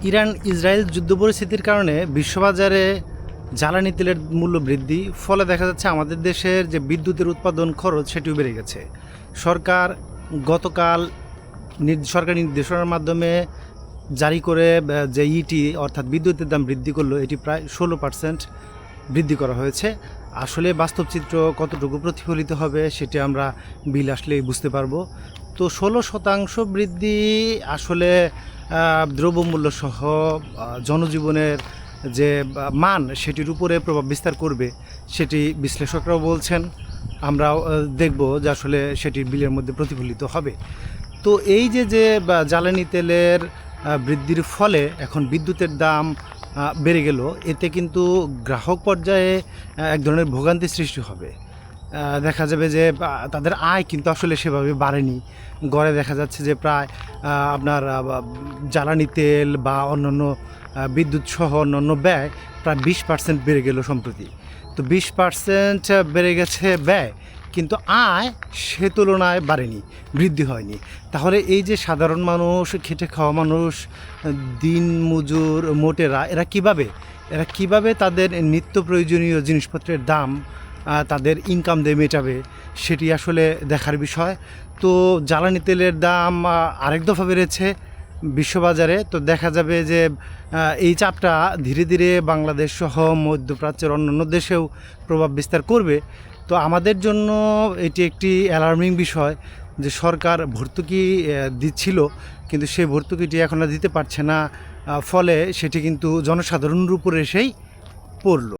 Iran Israel যুদ্ধ পরিস্থিতির কারণে বিশ্ববাজারে জ্বালানি তেলের মূল্য বৃদ্ধি, ফলে দেখা যাচ্ছে আমাদের দেশের যে বিদ্যুতের উৎপাদন খরচ সেটিও বেড়ে গেছে। সরকার গতকাল সরকারি নির্দেশনার মাধ্যমে জারি করে যে অর্থাৎ বিদ্যুতের দাম বৃদ্ধি করলো, এটি প্রায় 16% বৃদ্ধি করা হয়েছে। আসলে বাস্তব চিত্র কতটুকু প্রতিফলিত হবে সেটি আমরা বিল আসলেই বুঝতে পারবো। তো 16% বৃদ্ধি আসলে দ্রব্যমূল্য সহ জনজীবনের যে মান সেটির উপরে প্রভাব বিস্তার করবে, সেটি বিশ্লেষকরাও বলছেন। আমরাও দেখব যে আসলে সেটির বিলের মধ্যে প্রতিফলিত হবে। তো এই যে জ্বালানি তেলের বৃদ্ধির ফলে এখন বিদ্যুতের দাম বেড়ে গেল, এতে কিন্তু গ্রাহক পর্যায়ে এক ধরনের ভোগান্তি সৃষ্টি হবে। দেখা যাবে যে তাদের আয় কিন্তু আসলে সেভাবে বাড়েনি। গড়ে দেখা যাচ্ছে যে প্রায় আপনার জ্বালানি তেল বা অন্যান্য বিদ্যুৎ সহ অন্যান্য ব্যয় প্রায় 20% বেড়ে গেল সম্প্রতি। তো 20% বেড়ে গেছে ব্যয়, কিন্তু আয় সে তুলনায় বাড়েনি, বৃদ্ধি হয়নি। তাহলে এই যে সাধারণ মানুষ, খেটে খাওয়া মানুষ, দিন মজুর মোটেরা, এরা কিভাবে তাদের নিত্য প্রয়োজনীয় জিনিসপত্রের দাম তাদের ইনকাম দিয়ে মেটাবে, সেটি আসলে দেখার বিষয়। তো জ্বালানি তেলের দাম আরেক দফা বেড়েছে বিশ্ববাজারে। তো দেখা যাবে যে এই চাপটা ধীরে ধীরে বাংলাদেশ সহ মধ্যপ্রাচ্যের অন্যান্য দেশেও প্রভাব বিস্তার করবে। তো আমাদের জন্য এটি একটি অ্যালার্মিং বিষয় যে সরকার ভর্তুকি দিচ্ছিল, কিন্তু সেই ভর্তুকিটি এখন আর দিতে পারছে না। ফলে সেটি কিন্তু জনসাধারণের উপরে এসেই পড়ল।